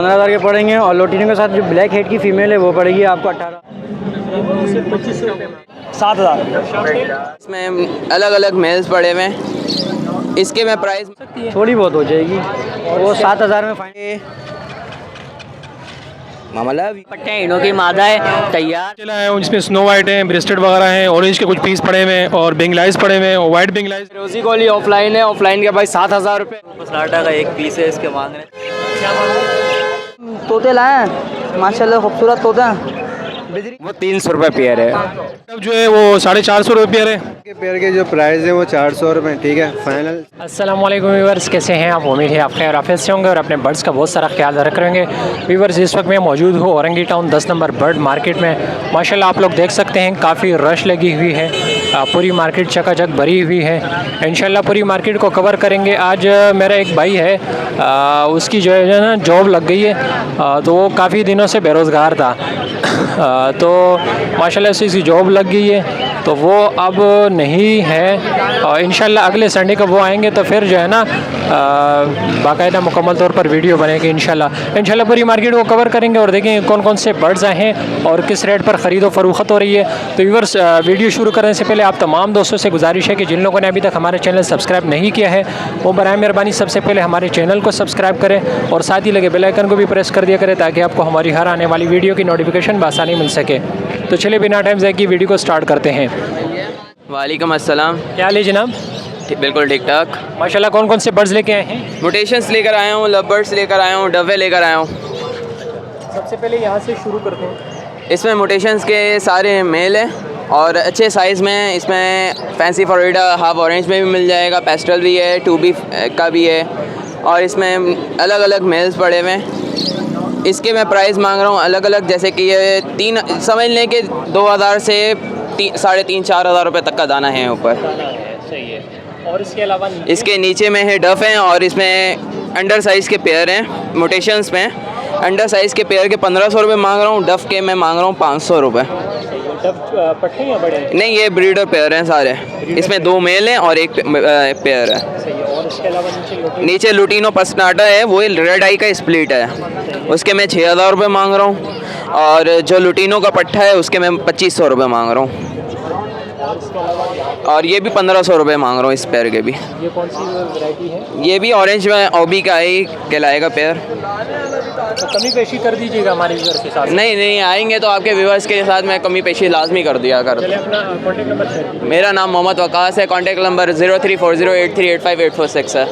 15,000 के पड़ेंगे और लोटिनो के साथ जो ब्लैक हेड की फीमेल है वो पड़ेगी आपको 18 7,000। इसमें अलग अलग मेल्स पड़े हुए हैं, इसके में प्राइस थोड़ी बहुत हो जाएगी, वो 7,000 में फाइनल। मामला पट्टे इनों की मादा है तैयार चला है, जिसमें स्नो वाइट है, ब्रेस्टेड वगैरह हैं, ऑरेंज के कुछ पीस पड़े हुए हैं और बेंगलाइज पड़े हुए हैं, वाइट बेंगलाइज। रोजी कॉली ऑफलाइन है, ऑफलाइन के भाई 7,000 रुपये। पसनाटा का एक पीस है, इसके मांग रहे तोते लाए हैं माशाल्लाह, खूबसूरत तोते हैं। वो 300 रुपये पेयर है। अब जो है वो 450 रुपये पेयर है। के पेयर के जो प्राइस है वो 400 रुपये, ठीक है फाइनल। अस्सलाम वालेकुम व्यूअर्स, कैसे हैं आप? उम्मीद है आप खैर आफियत से होंगे और अपने बर्ड्स का बहुत सारा ख्याल रख रहे होंगे। व्यूअर्स, इस वक्त मैं मौजूद हूँ Orangi town 10 number bird market में। माशाल्लाह आप लोग देख सकते हैं काफ़ी रश लगी हुई है, पूरी मार्केट चकाचक भरी हुई है। इंशाल्लाह पूरी मार्केट को कवर करेंगे। आज मेरा एक भाई है, उसकी जो है ना जॉब लग गई है, तो वो काफ़ी दिनों से बेरोज़गार था, तो माशाल्लाह से इसकी जॉब लग गई है, तो वो अब नहीं है। और इंशाल्लाह अगले संडे को वो आएंगे तो फिर जो है ना बाकायदा मुकम्मल तौर पर वीडियो बनेगी। इंशाल्लाह पूरी मार्केट को कवर करेंगे और देखेंगे कौन कौन से बर्ड्स आए हैं और किस रेट पर ख़रीदो फरोख्त हो रही है। तो व्यूअर्स, वीडियो शुरू करने से पहले आप तमाम दोस्तों से गुजारिश है कि जिन लोगों ने अभी तक हमारे चैनल सब्सक्राइब नहीं किया है वो बराए मेहरबानी सबसे पहले हमारे चैनल को सब्सक्राइब करें और साथ ही लगे बेल आइकन को भी प्रेस कर दिया करें ताकि आपको हमारी हर आने वाली वीडियो की नोटिफिकेशन बआसानी मिल सके। तो चलिए बिना टाइम ज़ाया की वीडियो को स्टार्ट करते हैं। वालेकुम अस्सलाम। क्या हाल है जनाब? बिल्कुल ठीक ठाक। माशाल्लाह कौन कौन से बर्ड्स लेके आए हैं? मोटेशंस लेकर आया हूँ, लवबर्ड्स लेकर आया हूँ, डवे लेकर आया हूँ। सबसे पहले यहाँ से शुरू करते हैं। इसमें मोटेशंस के सारे मेल हैं और अच्छे साइज़ में हैं। इसमें फैंसी फ्लोरिडा हाफ ऑरेंज में भी मिल जाएगा, पेस्टल भी है, 2B का भी है, और इसमें अलग अलग मेल्स पड़े हुए हैं। इसके मैं प्राइस मांग रहा हूँ अलग अलग, जैसे कि ये समझ लें कि 2,000 से 3,500-4,000 रुपये तक का दाना है ऊपर। सही है। और इसके अलावा इसके नीचे में है डफ हैं और इसमें अंडर साइज़ के पेयर हैं। मोटेशंस में अंडर साइज़ के पेयर के 1,500 रुपये मांग रहा हूँ, डफ के मैं मांग रहा हूँ 500 रुपये। पट्टे या बड़े? नहीं, ये ब्रीडर पेयर हैं सारे। इसमें 2 मेल हैं और एक पेयर है। और इसके अलावा नीचे लुटिनो पसनाटा है, वो रेड आई का स्प्लिट है, उसके मैं 6,000 रुपये मांग रहा हूँ। और जो लुटिनो का पट्टा है उसके मैं 2,500 रुपये मांग रहा हूँ। और ये भी 1,500 रुपये मांग रहा हूँ इस पेयर के भी। ये कौन सी वैरायटी है? ये भी ऑरेंज में ओबी का ही कहलाएगा पेयर। तो कमी पेशी कर दीजिएगा हमारे व्यूअर्स के साथ। नहीं, आएंगे तो आपके व्यूअर्स के साथ मैं कमी पेशी लाजमी कर दिया कर। चलिए अपना कॉन्टेक्ट नंबर शेयर कीजिए। मेरा नाम मोहम्मद वकास है, कॉन्टेक्ट नंबर 034083854846 है।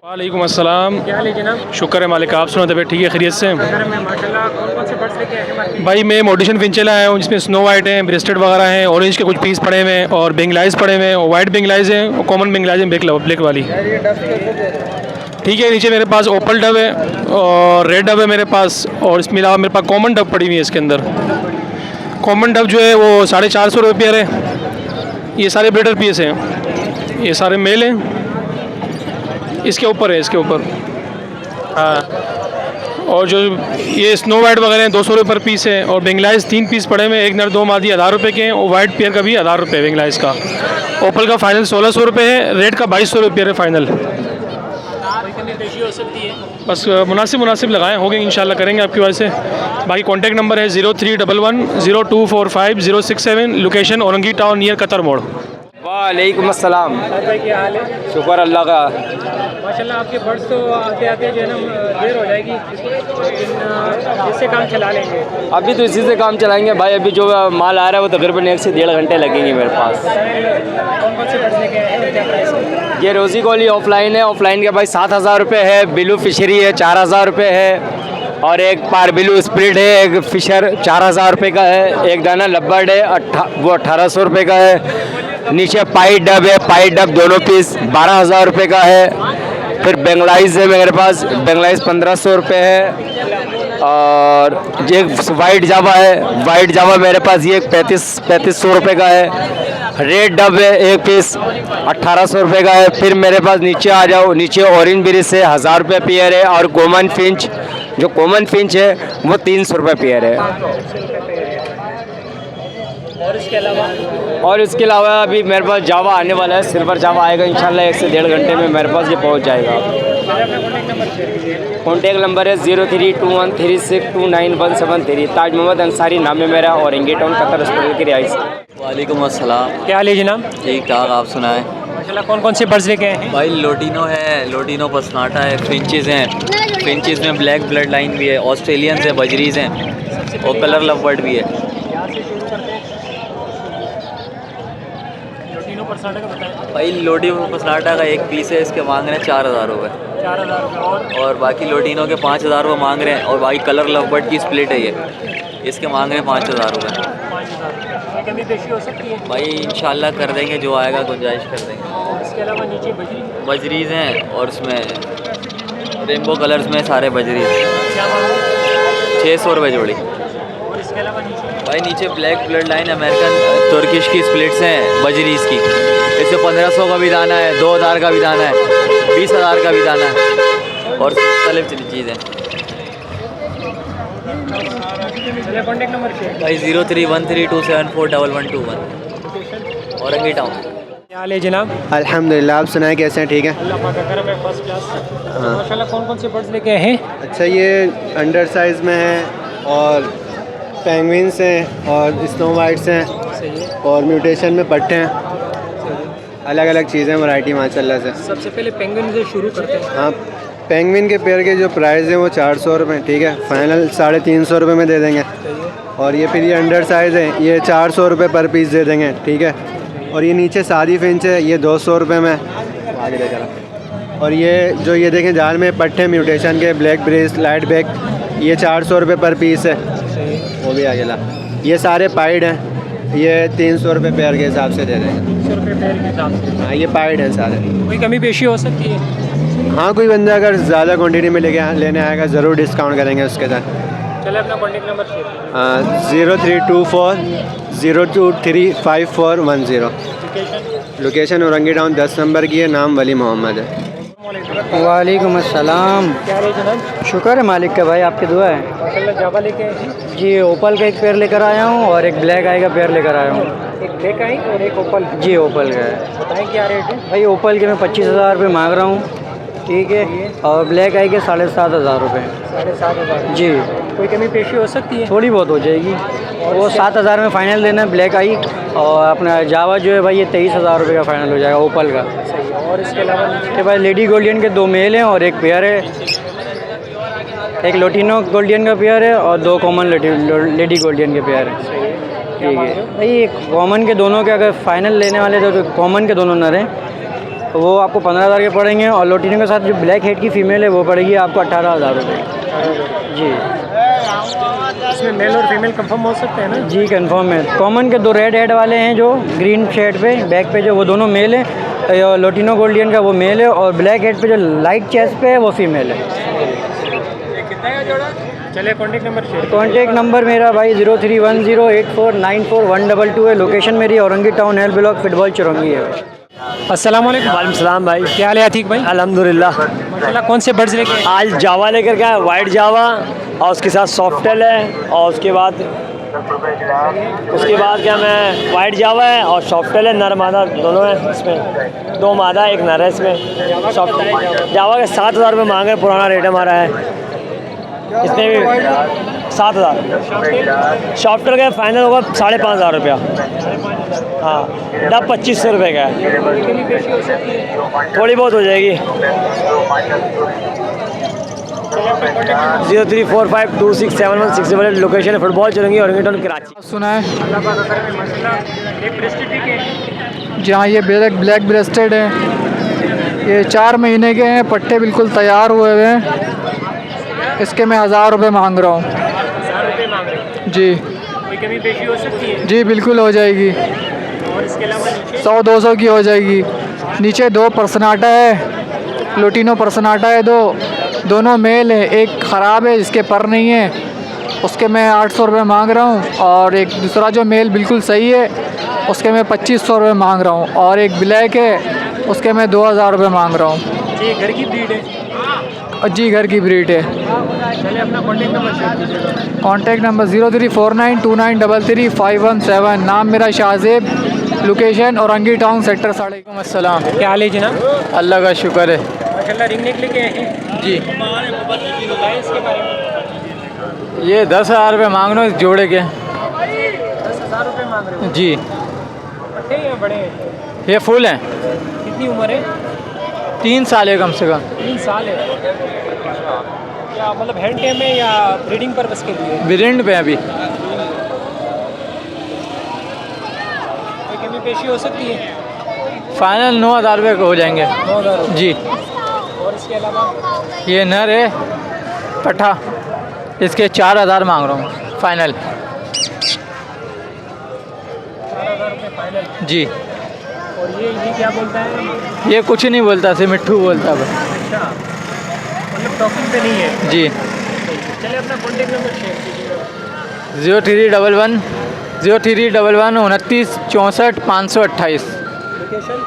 वालेकुम अस्सलाम। क्या हाल है जनाब? शुक्र है मालिक, आप सुना तबीयत ठीक है, खैरियत से? माशाल्लाह कौन कौन से बर्ड्स लेके आए हैं? भाई मैं मोटिशन फिंचल आया हूँ, जिसमें स्नो वाइट है, ब्रेस्टेड वगैरह हैं, ऑरेंज के कुछ पीस पड़े हुए हैं और बेंगलाइज पड़े हुए हैं, वाइट बेंगलाइज है और कॉमन बेंगलाइज है ब्लैक वाली। ठीक है, नीचे मेरे पास ओपल डब है और रेड डब है मेरे पास, और इसमें अलावा मेरे पास कॉमन डब पड़ी हुई है। इसके अंदर कॉमन डब जो है वो 450 रुपये पेयर है। ये सारे ब्रीडर पीस हैं, ये सारे मेल हैं। इसके ऊपर है, इसके ऊपर हाँ। और जो ये स्नो वाइट वगैरह हैं 200 रुपये पर पीस है, और बेंगलाइज 3 पीस पड़े हुए हैं, एक नर 2 मादी 1,000 रुपये के हैं, और वाइट पेयर का भी 1,000 रुपये बेंगलाइज का। ओपल का फाइनल 1,600 रुपये है, रेड का 2,200 रुपये पेयर है फाइनल। बस मुनासिब लगाएं, हो गए इंशाल्लाह, करेंगे आपकी वजह से। बाकी कॉन्टैक्ट नंबर है 03110245 location Orangi town near Qatar मोड़। वालेकुम अस्सलाम। क्या हाल है? शुक्र अल्लाह का। माशाल्लाह आपके बर्ड्स तो आते आते जो है ना देर हो जाएगी, लेकिन इससे काम चला लेंगे। अभी तो इसी से काम चलाएंगे भाई, अभी जो माल आ रहा है वो तकरीबन 1 से 1.5 घंटे लगेंगे मेरे पास। कौन कौन से बर्ड्स लेके आए हैं, क्या प्राइस है? ये रोजी कॉली ऑफलाइन है, ऑफलाइन के भाई 7,000 रुपये है, बिलू फिशरी है 4,000 रुपये है, और एक पार बिलू स्प्लिट है, एक फिशर 4,000 रुपये का है, एक दाना लब्बर्ड है वो 1,800 रुपये का है। नीचे पाई डब है, पाई डब दोनों पीस 12,000 रुपये का है। फिर बेंगलाइज है मेरे पास, बेंगलाइज 1,500 रुपये है। और एक वाइट जावा है, वाइट जावा मेरे पास ये 3500 रुपये का है। रेड डब है एक पीस 1,800 रुपये का है। फिर मेरे पास नीचे आ जाओ, नीचे ऑरेंज ब्रिज से 1,000 रुपये पेयर है, और कॉमन फिंच, जो कॉमन फिंच है वो 300 रुपये पेयर है। और इसके अलावा अभी मेरे पास जावा आने वाला है, सिल्वर जावा आएगा इंशाल्लाह 1 से 1.5 घंटे में मेरे पास ये पहुंच जाएगा। कॉन्टैक्ट नंबर है 0321362917 ताज मोहम्मद अंसारी नाम है मेरा, और इंगी टाउन कतर हॉस्पिटल की रिहाइश। वालेकुम अस्सलाम। क्या हाल है जनाब? ठीक ठाक, आप सुनाएं। माशाल्लाह कौन कौन से बर्ड्स लेके आए हैं? भाई लोटिनो है, लोटिनो पसनाटा है, फिंचेस हैं, फिंचेस में ब्लैक ब्लड लाइन भी है, ऑस्ट्रेलियंस है, बजरीज हैं और कलर लव बर्ड भी है। लोटिनो परसाटा का बताएं। भाई लोटिनो पसनाटा का एक पीस है, इसके मांग रहे हैं 4000 रुपये, 4000 रुपये। और बाकी लोटिनो के 5000 रुपये मांग रहे हैं, और बाकी कलर लव बर्ड की स्प्लिट है ये, इसके मांग रहे हैं 5000 रुपये। 5000 कमी पेशी हो सकती है भाई इंशाल्लाह कर देंगे, जो आएगा गुंजाइश कर देंगे। इसके अलावा नीचे बजरी बजरीज हैं और उसमें रेनबो कलर्स में सारे बजरीज, 600 रुपये जोड़ी। और इसके अलावा नीचे भाई नीचे black blood line American Turkish की स्प्लिट्स हैं बजरीज की, इससे 1500 का भी दाना है, 2000 का भी दाना है, 20000 का भी दाना है, और मुख्तलिफ चीज़ें। कॉन्टेक्ट नंबर भाई 0313274121 औरंगी टाउन। क्या हाल है जनाब? अल्हम्दुलिल्लाह, आप सुनाएं कैसे हैं? ठीक है। अल्लाह पाक का करम है, फर्स्ट क्लास। माशाल्लाह कौन कौन से बर्ड्स लेके आए हैं? अच्छा, ये अंडर साइज़ में है, और पेंगुइन्स हैं, और स्नो वाइट्स हैं, सही है। और म्यूटेशन में पट्टे हैं, अलग अलग चीज़ें, वैरायटी माशाल्लाह से। सबसे पहले पेंगुइन से शुरू करते हैं। हाँ, पेंगुइन के पेयर के जो प्राइस है वो 400 रुपये, ठीक है, फाइनल 350 रुपये में दे देंगे। और ये फिर ये अंडर साइज़ है, ये 400 रुपये पर पीस दे देंगे, ठीक है। और ये नीचे सादी फिंच है, ये 200 रुपये में आगे ले चला। और ये जो ये देखें जाल में पट्टे म्यूटेशन के ब्लैक ब्रेस लाइट बैक, ये 400 रुपये पर पीस है, वो भी आगे ला। ये सारे पाइड हैं, ये 300 रुपये पेयर के हिसाब से दे देंगे। 300 रुपये पेयर के हिसाब से। हाँ, ये पाइड हैं सारे। कोई कमी पेशी हो सकती है? हाँ, कोई बंदा अगर ज़्यादा क्वांटिटी में लेने आएगा ज़रूर डिस्काउंट करेंगे उसके साथ। चले अपना contact number share 0324023510। Location Orangi town 10 number की है, नाम वली मोहम्मद है। वालेकुम अस्सलाम। क्या हाल है जनाब? शुक्र है मालिक का भाई, आपकी दुआ है। माशाल्लाह जावा लेके आए हैं। जी, ओपल का एक पेयर लेकर आया हूँ और एक ब्लैक आई का पेयर लेकर आया हूँ। एक ब्लैक आई और एक ओपल। जी, ओपल का है। बताएं क्या रेट है? भाई ओपल के मैं 25,000 रुपये मांग रहा हूँ, ठीक है, और ब्लैक आई के 7,500 रुपये। 7,500। जी, कोई कमी पेशी हो सकती है? थोड़ी बहुत हो जाएगी। वो 7,000 में फ़ाइनल देना है ब्लैक आई, और अपना जावा जो है भाई ये 23,000 रुपये का फ़ाइनल हो जाएगा ओपल का। सही है। और इसके अलावा नीचे भाई लेडी गोल्डियन के 2 मेल हैं और एक पेयर है, एक लोटिनो गोल्डियन का पेयर है और 2 कॉमन लेडी गोल्डियन के पेयर है, ठीक है। भाई कॉमन के दोनों के अगर फ़ाइनल लेने वाले तो कॉमन के दोनों नर हैं, तो वो आपको 15,000 के पड़ेंगे, और लोटिनो के साथ जो ब्लैक हेड की फ़ीमेल है वो पड़ेगी आपको 18,000 रुपये। जी, इसमें मेल और फीमेल कंफर्म हो सकते हैं ना? जी कंफर्म है। कॉमन के 2 रेड हेड वाले हैं जो ग्रीन शेड पे बैक पे, जो वो दोनों मेल है, लोटिनो गोल्डियन का वो मेल है, और ब्लैक हेड पे जो लाइट चेस्ट पे है वो फीमेल है। चलिए contact number share. Contact number मेरा भाई 031084941122 है। लोकेशन मेरी Orangi town L block football Chowrangi है। अस्सलाम वालेकुम। वालेकुम सलाम भाई। क्या हाल है अतीक भाई? अल्हम्दुलिल्लाह। माशाल्लाह कौन से बर्ड्स लेके आए? आज जावा लेकर के आए, वाइट जावा, और उसके साथ सॉफ्टेल है, और उसके बाद क्या मैं वाइट जावा है और सॉफ्टेल है, नर मादा दोनों हैं इसमें, 2 मादा एक नर है इसमें। सॉफ्ट जावा के 7,000 रुपये मांग रहे, पुराना रेट हमारा है इसमें भी 7,000। सॉफ्टेल का फाइनल होगा 5,500 रुपया। हाँ, डब 2,500 रुपये का है, थोड़ी बहुत हो जाएगी। 0345267167 लोकेशन है फुटबॉल चलेंगे औरंगी टाउन कराची। सुना है अल्लाह पाक का करम है माशाल्लाह। एक ब्रेस्टेड भी के जहाँ ये ब्लैक ब्रेस्टेड है, ये 4 महीने के हैं, पट्टे बिल्कुल तैयार हुए हुए हैं। इसके मैं 1,000 रुपये मांग रहा हूँ। 1,000 रुपये मांग रहे हैं। जी कोई कमी पेशी हो सकती है? जी बिल्कुल हो जाएगी, और इसके अलावा नीचे 100-200 की हो जाएगी। नीचे 2 पर्सनाटा है, लोटिनो पर्सनाटा है, दोनों मेल है, एक ख़राब है जिसके पर नहीं है, उसके मैं 800 रुपये मांग रहा हूँ, और एक दूसरा जो मेल बिल्कुल सही है उसके मैं 2,500 रुपये मांग रहा हूँ, और एक ब्लैक है उसके मैं 2,000 रुपये मांग रहा हूँ। जी घर की ब्रीड है? जी घर की ब्रीड है। चलिए अपना कॉन्टेक्ट नंबर शेयर कीजिएगा। Contact number 034929333517। नाम मेरा Shahzeb, location Orangi town sector 3.5। अस्सलाम। क्या हाल है जनाब? अल्लाह का शुक्र है। माशाल्लाह रिंग नेक लेके आए हैं जी बताएं इसके बारे में। ये 10,000 रुपये मांग रहा हूँ इस जोड़े के। 10,000 रुपये मांग रहे हो? जी पट्टे या बड़े हैं? ये फुल हैं, कितनी उम्र है? 3 साल है कम से कम। 3 साल है। क्या मतलब हैंड टेम है या ब्रीडिंग पर्पस के लिए? ब्रीड पे अभी कोई कमी पेशी हो सकती है? फाइनल 9,000 रुपये के हो जाएंगे। 9,000 जी। और इसके अलावा ये नर है पट्ठा, इसके 4,000 मांग रहा हूँ फाइनल। 4,000 रुपये फाइनल। जी। और ये क्या बोलता है? ये कुछ नहीं बोलता, सिर्फ मिट्ठू बोलता है बस। अच्छा मतलब टॉकिंग पे नहीं है? जी। चलिए अपना कॉन्टेक्ट नंबर शेयर कीजिएगा। 0311 29 64 528। लोकेशन?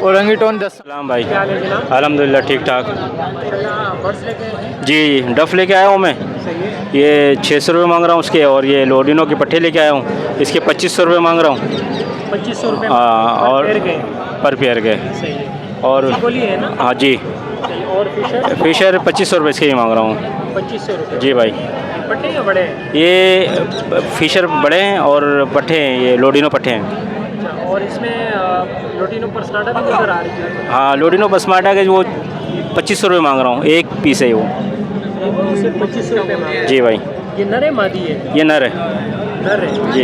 औरंगीटोन 10। सलाम भाई। क्या हाल है जनाब? अल्हम्दुलिल्लाह ठीक ठाक। बर्ड्स लेके आए हैं? जी डफ़ लेके आया हूँ मैं। सही है। ये 600 रुपये मांग रहा हूँ उसके, और ये लोडिनो के पट्टे लेके आया हूँ, इसके 2500 रुपये मांग रहा हूँ। 2500 रुपये और पेड़ के? पर पेयर के। सही है। और बोली है ना? हाँ जी। सही। और फिशर? फिशर 2500 रुपये इसके ही मांग रहा हूँ। 2500 रुपये। जी भाई। पट्टे या बड़े हैं? ये फिशर बड़े हैं और पट्टे हैं, ये लोडिनो पट्टे हैं। अच्छा और इसमें लोटिनो पर्सनाटा भी नज़र आ रही है? हाँ लोडिनो बसमाटा के वो 2500 रुपये मांग रहा हूँ, एक पीस है वो। सिर्फ 2500 रुपये मांग रहे हैं। जी भाई। ये नर है मादी है? ये नर है। नर है जी।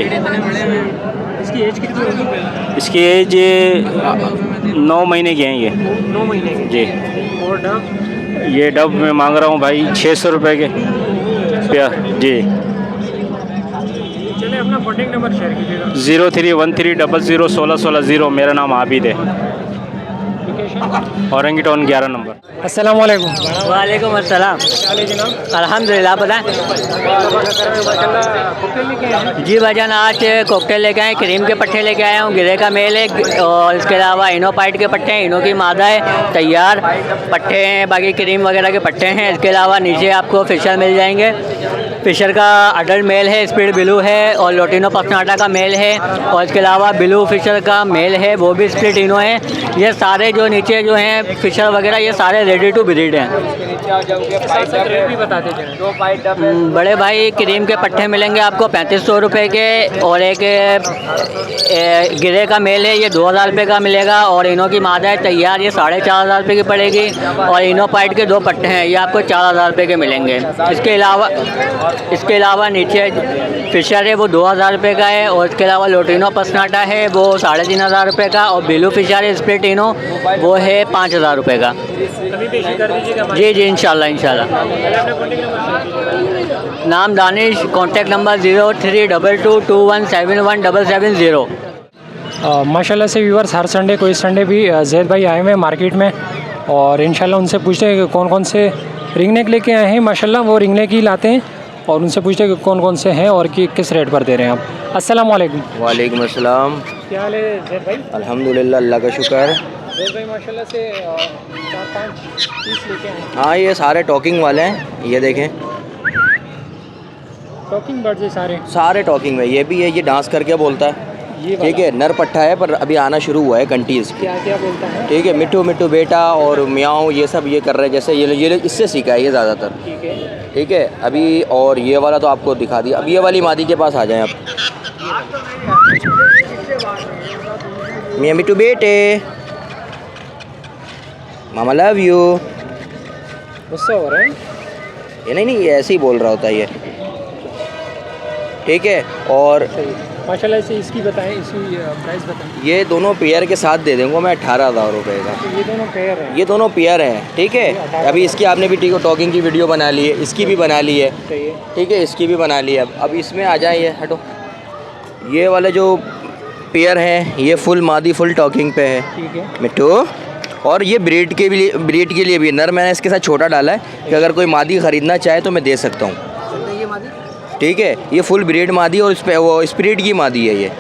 इसकी एज कितनी होगी? इसकी एज 9 महीने की हैं ये। 9 महीने की। जी। और डब? ये डब में मांग रहा हूँ भाई 600 रुपये के पेयर। जी। चले अपना कॉन्टेक्ट नंबर शेयर कीजिएगा। 0313001616 मेरा नाम आबिद है। लोकेशन? औरंगीटोन 11 नंबर। अस्सलाम वालेकुम। वालेकुम अस्सलाम। क्या हाल है जनाब? अल्हम्दुलिल्लाह बताएं। कॉकटेल लेके आए हैं? जी भाईजान आज कॉकटेल लेके आए, क्रीम के पट्टे लेके आया हूँ, गिरे का मेल है और इसके अलावा इनोपाइट के पट्टे हैं, इनो की मादा है, तैयार पट्टे हैं, बाकी क्रीम वगैरह के पट्टे हैं। इसके अलावा नीचे आपको फिशर मिल जाएंगे। फिशर का अडल्ट मेल है, स्पीड ब्लू है, और लोटिनो पसनाटा का मेल है, और इसके अलावा ब्लू फिशर का मेल है, वो भी स्प्लिट इनो है। ये सारे जो नीचे जो हैं फिशर वगैरह ये सारे रेडी टू ब्रीड हैं। रेट भी बता दीजिए। बड़े भाई क्रीम के पट्टे मिलेंगे आपको 3500 रुपये के, और एक गिरे का मेल है ये 2000 रुपये का मिलेगा, और इनो की मादा है तैयार ये 4500 रुपये की पड़ेगी, और इनोपाइट के 2 पट्टे हैं ये आपको 4000 रुपये के मिलेंगे। इसके अलावा नीचे फिशर है वो 2000 रुपये का है, और इसके अलावा लोटिनो पसनाटा है वो 3500 रुपये का, और ब्लू फिशर है स्प्लिट इनो वो है 5000 रुपये का। कभी पेशी कर दीजिएगा। जी जी इंशाल्लाह इंशाल्लाह। नाम दानिश, कॉन्टैक्ट नंबर 032221717770। माशाल्लाह से व्यूअर्स हर संडे को इस संडे भी जैद भाई आए हुए हैं मार्केट में, और इंशाल्लाह उनसे पूछते हैं कि कौन कौन से रिंग नेक लेके आए हैं। माशाल्लाह वो रिंग नेक ही लाते हैं, और उनसे पूछते हैं कि कौन कौन से हैं और कि किस रेट पर दे रहे हैं आप। अस्सलाम वालेकुम। वालेकुम अस्सलाम। क्या हाल है जैद भाई? अल्हम्दुलिल्लाह अल्लाह का शुक्र। जैद भाई माशाल्लाह से 4-5 पीस लेके आए हैं। हाँ ये सारे टॉकिंग वाले हैं, ये देखें टॉकिंग बर्ड्स है सारे? सारे टॉकिंग में। ये भी है, ये डांस करके बोलता है, ये ठीक है, नर पट्टा है पर अभी आना शुरू हुआ है कंटी इसकी। क्या क्या बोलता है? ठीक है, मिट्टू मिट्टू बेटा और म्याऊं ये सब ये कर रहे हैं, जैसे ये इससे सीखा है ये ज़्यादातर। ठीक है। ठीक है अभी, और ये वाला तो आपको दिखा दिया। अब ये वाली मादी के पास आ जाएं आप। मियाँ मिट्टू बेटे, मामा लव यू। गुस्सा हो रहा है? ये नहीं ये ऐसे ही बोल रहा होता है ये। ठीक है, और माशाल्लाह से इसकी बताएं, इसकी प्राइस बताएं। ये दोनों पेयर के साथ दे दूँगा मैं 18,000 रुपये का। तो ये दोनों पेयर हैं? ये दोनों पेयर हैं। ठीक है, अभी इसकी आपने भी टॉकिंग की वीडियो बना ली है, इसकी भी बना ली है। सही है। ठीक है, इसकी भी बना ली है। अब इसमें आ जाए, ये हटो, ये वाले जो पेयर हैं ये फुल मादी फुल टॉकिंग पे है। ठीक है मिट्टू, और ये ब्रीड के लिए भी नर मैंने इसके साथ छोटा डाला है कि अगर कोई मादी ख़रीदना चाहे तो मैं दे सकता हूँ। ठीक है, ये फुल ब्रीड मादी और इस पे वो स्प्रिट की मादी है ये।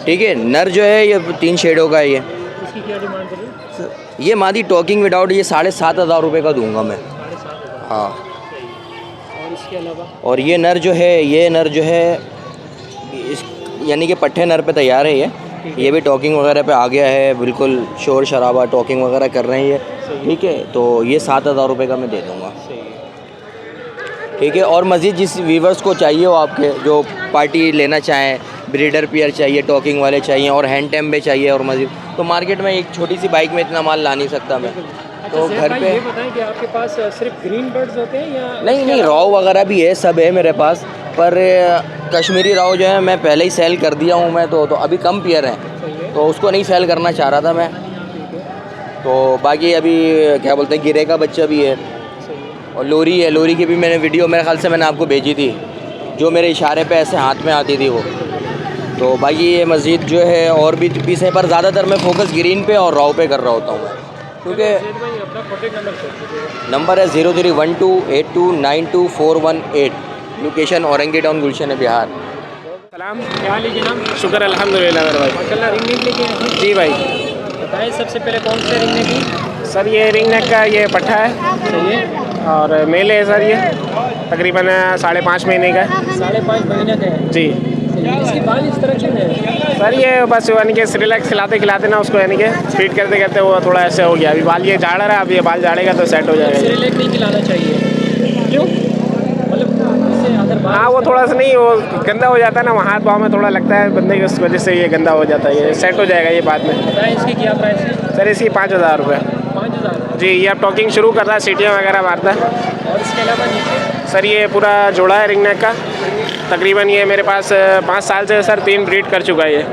ठीक है, नर जो है ये 3 शेडों का है ये। इसकी क्या डिमांड कर रहे हो? ये मादी टॉकिंग विदाउट ये 7,500 रुपये का दूंगा मैं। हाँ, और इसके अलावा? और ये नर जो है इस यानी कि पट्टे नर पे तैयार है ये। ये भी टॉकिंग वगैरह पे आ गया है, बिल्कुल शोर शराबा टॉकिंग वगैरह कर रहे हैं ये, ठीक है। तो ये 7,000 रुपये का मैं दे दूँगा, ठीक है। और मज़ीद जिस व्यूवर्स को चाहिए हो आपके, जो पार्टी लेना चाहें, ब्रीडर पेयर चाहिए, टॉकिंग वाले चाहिए और हैंड टैम भी चाहिए और मज़ीद, तो मार्केट में एक छोटी सी बाइक में इतना माल ला नहीं सकता मैं। तो घर पे ये बताएं कि आपके पास सिर्फ ग्रीन बर्ड्स होते हैं या नहीं राव वगैरह भी है, सब है मेरे पास, पर कश्मीरी राव जो है मैं पहले ही सेल कर दिया हूँ मैं, तो अभी कम पेयर हैं, तो उसको नहीं सेल करना चाह रहा था मैं। तो बाकी अभी क्या बोलते हैं, गिरे का बच्चा भी है और लोरी है, लोरी की भी मैंने वीडियो मेरे ख्याल से मैंने आपको भेजी थी, जो मेरे इशारे पे ऐसे हाथ में आती थी वो। तो बाकी ये मज़ीद जो है और भी पीस है, पर ज़्यादातर मैं फोकस ग्रीन पे और राव पे कर रहा होता हूँ मैं, क्योंकि नंबर है 0312829241 लोकेशन औरंगी टाउन गुलशन है, बिहार। सलाम, क्या लीजिए नाम? शुक्र अल्हम्दुलिल्लाह मेरे भाई। माशाल्लाह रिंग नेक लेके आए हैं। जी भाई। बताएं सबसे पहले कौन से रिंग नेक की? सर ये रिंग नेक का ये पट्ठा है, सही है। और मेल है सर, ये तकरीबन 5.5 महीने का है। 5.5 महीने का है जी इसकी बाल इस तरह क्यों है? सर, ये बस यानी कि रिलैक्स खिलाते ना उसको, यानी कि फीड करते करते वो थोड़ा ऐसे हो गया। अभी बाल ये झाड़ रहा है, अब ये बाल झाड़ेगा तो सेट हो जाएगा। रिलैक्स नहीं खिलाना चाहिए, क्यों? मतलब इससे अगर हाँ, वो थोड़ा सा नहीं, वो गंदा हो जाता है ना, हाथ पाँव में थोड़ा लगता है बंदे की, उस वजह से ये गंदा हो जाता है, ये सेट हो जाएगा ये बाद में। बताएं इसकी क्या प्राइस है? सर इसकी 5,000 रुपये। 5,000 जी, ये अब टॉकिंग शुरू कर रहा है, सीटियाँ वगैरह मारता है। और इसके अलावा नीचे सर ये पूरा जोड़ा है रिंग नेक का, तकरीबन ये मेरे पास 5 साल से सर 3 ब्रीड कर चुका है ये।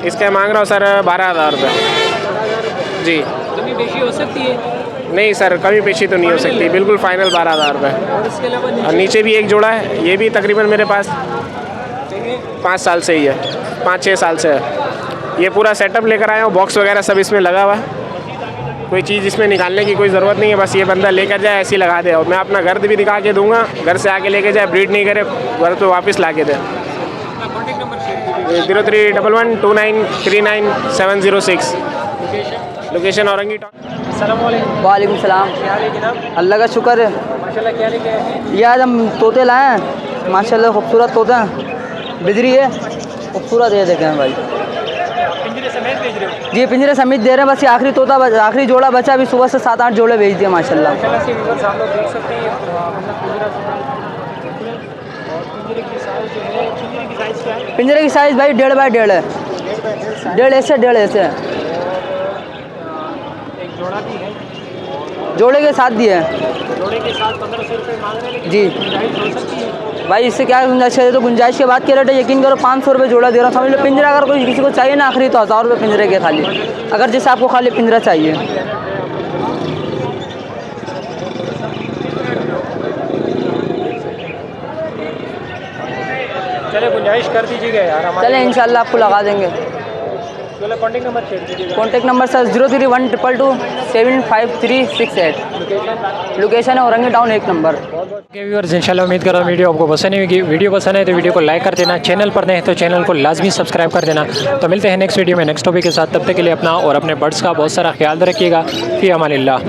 इसका मांग रहा हूँ सर 12,000 रुपये। जी, कमी बेशी हो सकती है? नहीं सर, कमी पेशी तो नहीं हो सकती, बिल्कुल फाइनल 12,000 रुपये। और इसके अलावा और नीचे भी एक जोड़ा है, ये भी तकरीबन मेरे पास 5 साल से ही है, 5-6 साल से है। ये पूरा सेटअप लेकर आया हूँ, बॉक्स वगैरह सब इसमें लगा हुआ है, कोई चीज़ इसमें निकालने की कोई ज़रूरत नहीं है, बस ये बंदा लेकर जाए ऐसे ही लगा दे। और मैं अपना घर भी दिखा के दूँगा, घर से आके लेके जाए, ब्रीड नहीं करे घर तो वापस ला के दे। 031129393706 लोकेशन औरंगी टाउन। वालेकुम सलाम। क्या लेके नाम? अल्लाह का शुक्र है। माशाल्लाह क्या लेके आए हैं? ये आज हम तोते लाए हैं, माशाल्लाह खूबसूरत तोते हैं, बिजरी है, खूबसूरत ये देखें भाई। पिंजरे समेत भेज रहे हो? जी पिंजरे समेत दे रहे हैं, बस ये आखिरी तोता आखिरी जोड़ा बचा, अभी सुबह से 7-8 जोड़े भेज दिए माशाल्लाह। माशाल्लाह से व्यूअर्स आप लोग देख सकते हैं और पिंजरे की साइज़ जो है, पिंजरे की साइज़ क्या है? पिंजरे की साइज़ भाई 1.5 बाई 1.5 है, 1.5 ऐसे 1.5 ऐसे। एक जोड़ा भी है, जोड़े के साथ दिए हैं जोड़े के साथ 1,500 रुपये मांग रहे हैं, लेकिन जी। गुंजाइश हो सकती है? भाई इससे क्या गुंजाइश है, तो गुंजाइश के बाद के रेट है, यकीन करो 500 रुपये जोड़ा दे रहा हूँ, समझ लो। पिंजरा अगर कोई किसी को चाहिए ना आखिरी, तो 1,000 रुपये पिंजरे के खाली, अगर जैसे आपको खाली पिंजरा चाहिए। चले गुंजाइश कर दीजिएगा यार हमारे। चले इंशाल्लाह आपको लगा देंगे। चलो कॉन्टेक्ट नंबर शेयर कीजिएगा। कॉन्टेक्ट नंबर सर 0312227358 लोकेशन है Orangi town 1 number. Okay viewers, इंशाल्लाह उम्मीद कर रहा हूँ वीडियो आपको पसंद होगी। वीडियो पसंद है तो वीडियो को लाइक कर देना, चैनल पर नए हैं तो चैनल को लाजमी सब्सक्राइब कर देना। तो मिलते हैं नेक्स्ट वीडियो में नेक्स्ट टॉपिक के साथ, तब तक के लिए अपना और अपने बर्ड्स का बहुत सारा ख्याल रखिएगा। फ़ी अमानिल्लाह।